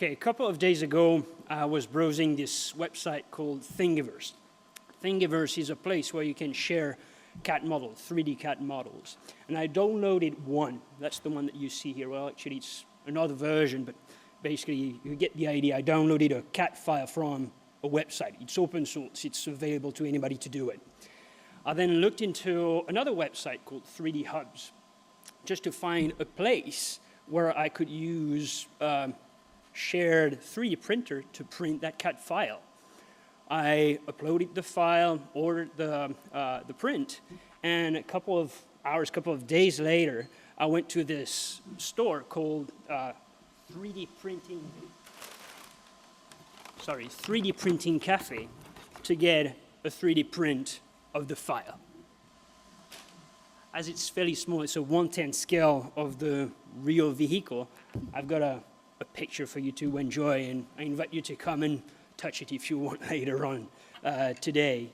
Okay, a couple of days ago, I was browsing this website called Thingiverse. Thingiverse is a place where you can share CAD models, 3D CAD models. And I downloaded one. That's the one that you see here. Well, actually, it's another version, but basically, you get the idea. I downloaded a CAD file from a website. It's open source. It's available to anybody to do it. I then looked into another website called 3D Hubs, just to find a place where I could use shared 3D printer to print that CAD file. I uploaded the file, ordered the print, and a couple of hours, couple of days later, I went to this store called 3D Printing Cafe to get a 3D print of the file. As it's fairly small, it's a 1/10 scale of the real vehicle. I've got a picture for you to enjoy, and I invite you to come and touch it if you want later on today.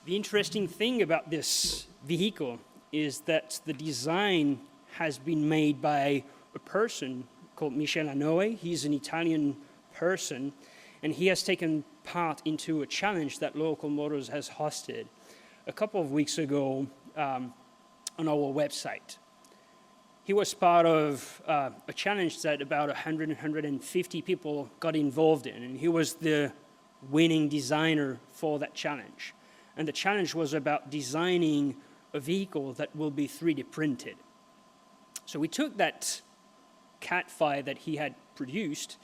The interesting thing about this vehicle is that the design has been made by a person called Michel Hanoë. He's an Italian person, and he has taken part into a challenge that Local Motors has hosted a couple of weeks ago on our website. He was part of a challenge that about 100, 150 people got involved in, and he was the winning designer for that challenge. And the challenge was about designing a vehicle that will be 3D printed. So we took that CAD file that he had produced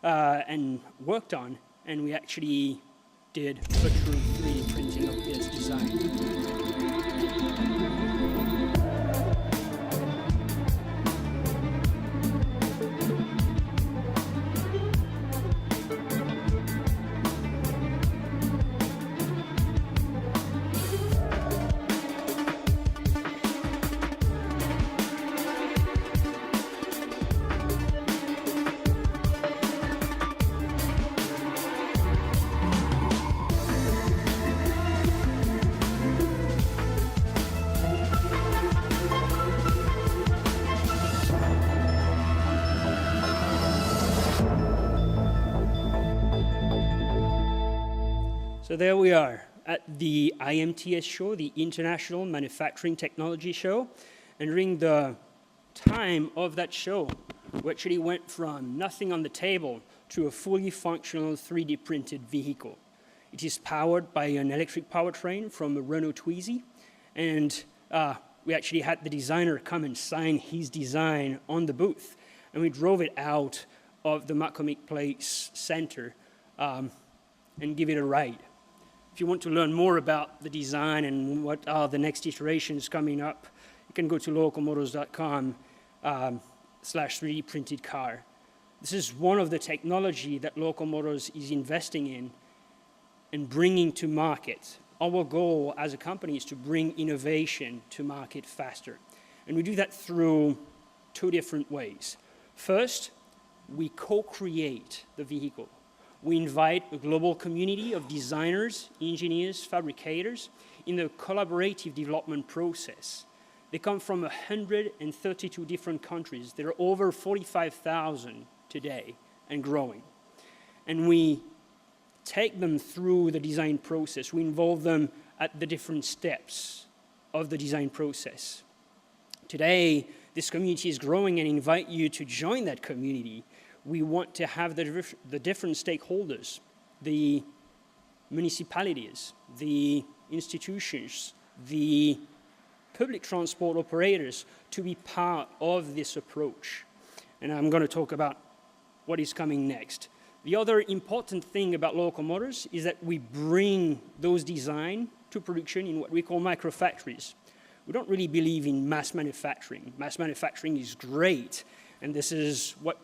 and worked on, and we actually did a true 3D printing of his design. So there we are at the IMTS show, the International Manufacturing Technology Show. And during the time of that show, we actually went from nothing on the table to a fully functional 3D printed vehicle. It is powered by an electric powertrain from a Renault Twizy. And we actually had the designer come and sign his design on the booth. And we drove it out of the McCormick Place Center and give it a ride. If you want to learn more about the design and what are the next iterations coming up, you can go to localmotors.com/3D printed car. This is one of the technology that Local Motors is investing in and bringing to market. Our goal as a company is to bring innovation to market faster. And we do that through two different ways. First, we co-create the vehicle. We invite a global community of designers, engineers, fabricators in the collaborative development process. They come from 132 different countries. There are over 45,000 today and growing. And we take them through the design process. We involve them at the different steps of the design process. Today, this community is growing and invite you to join that community. We want to have the different stakeholders, the municipalities, the institutions, the public transport operators to be part of this approach. And I'm going to talk about what is coming next. The other important thing about Local Motors is that we bring those designs to production in what we call microfactories. We don't really believe in mass manufacturing. Mass manufacturing is great, and this is what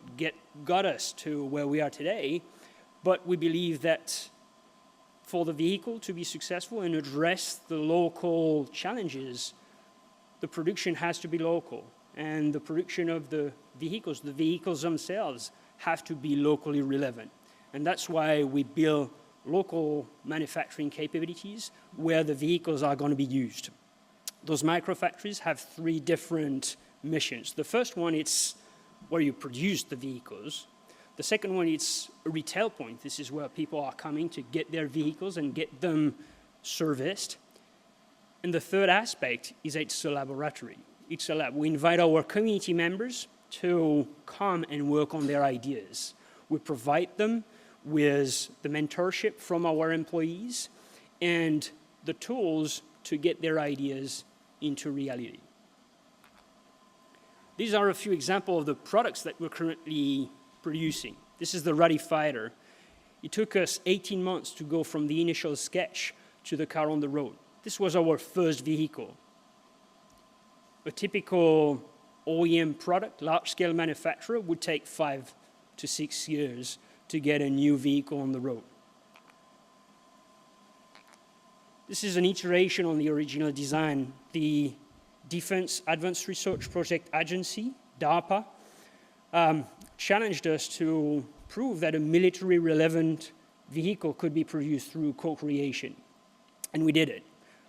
got us to where we are today. But we believe that for the vehicle to be successful and address the local challenges, the production has to be local. And the production of the vehicles themselves have to be locally relevant. And that's why we build local manufacturing capabilities where the vehicles are going to be used. Those microfactories have three different missions. The first one is where you produce the vehicles. The second one is a retail point. This is where people are coming to get their vehicles and get them serviced. And the third aspect is it's a laboratory. It's a lab. We invite our community members to come and work on their ideas. We provide them with the mentorship from our employees and the tools to get their ideas into reality. These are a few examples of the products that we're currently producing. This is the Rally Fighter. It took us 18 months to go from the initial sketch to the car on the road. This was our first vehicle. A typical OEM product, large-scale manufacturer, would take 5 to 6 years to get a new vehicle on the road. This is an iteration on the original design. The Defense Advanced Research Project Agency, DARPA, challenged us to prove that a military-relevant vehicle could be produced through co-creation. And we did it.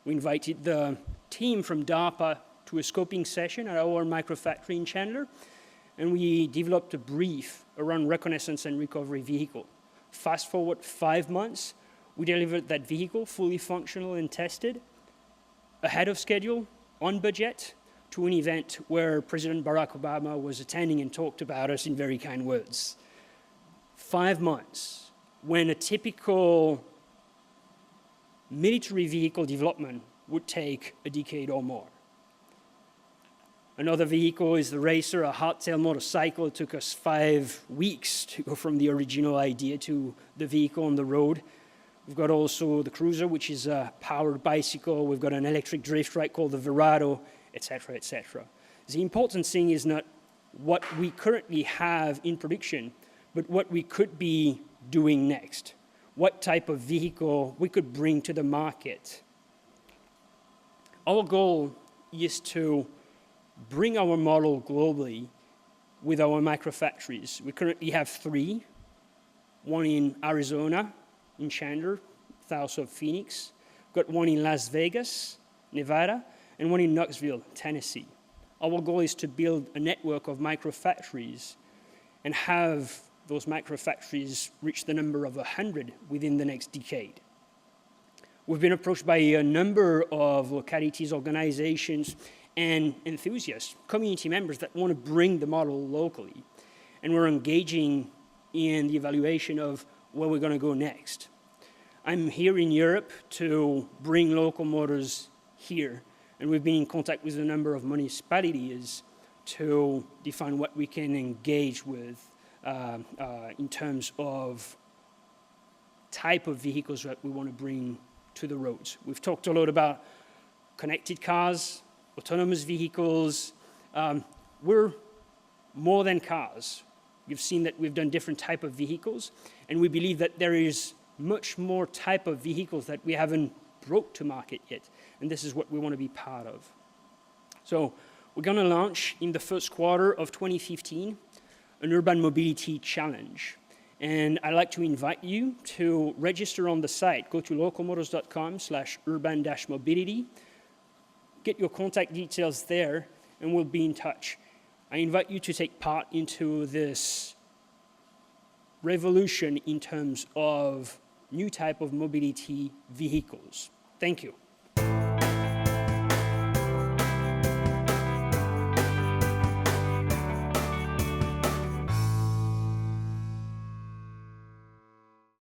We invited the team from DARPA to a scoping session at our microfactory in Chandler, and we developed a brief around reconnaissance and recovery vehicle. Fast forward 5 months, we delivered that vehicle fully functional and tested, ahead of schedule, on budget, to an event where President Barack Obama was attending and talked about us in very kind words. 5 months, when a typical military vehicle development would take a decade or more. Another vehicle is the Racer, a hardtail motorcycle. It took us 5 weeks to go from the original idea to the vehicle on the road. We've got also the Cruiser, which is a powered bicycle. We've got an electric drift ride called the Verado, etc., etc. The important thing is not what we currently have in production, but what we could be doing next. What type of vehicle we could bring to the market. Our goal is to bring our model globally with our microfactories. We currently have 3, one in Arizona, in Chandler, south of Phoenix. We've got one in Las Vegas, Nevada, and one in Knoxville, Tennessee. Our goal is to build a network of microfactories and have those microfactories reach the number of 100 within the next decade. We've been approached by a number of localities, organizations, and enthusiasts, community members that want to bring the model locally. And we're engaging in the evaluation of where we're going to go next. I'm here in Europe to bring local motors here, and we've been in contact with a number of municipalities to define what we can engage with in terms of type of vehicles that we want to bring to the roads. We've talked a lot about connected cars, autonomous vehicles. We're more than cars. You've seen that we've done different type of vehicles, and we believe that there is much more type of vehicles that we haven't brought to market yet, and this is what we want to be part of. So we're going to launch in the first quarter of 2015 an urban mobility challenge, and I'd like to invite you to register on the site. Go to localmotors.com/urban-mobility, get your contact details there, and we'll be in touch. I invite you to take part into this revolution in terms of new type of mobility vehicles. Thank you.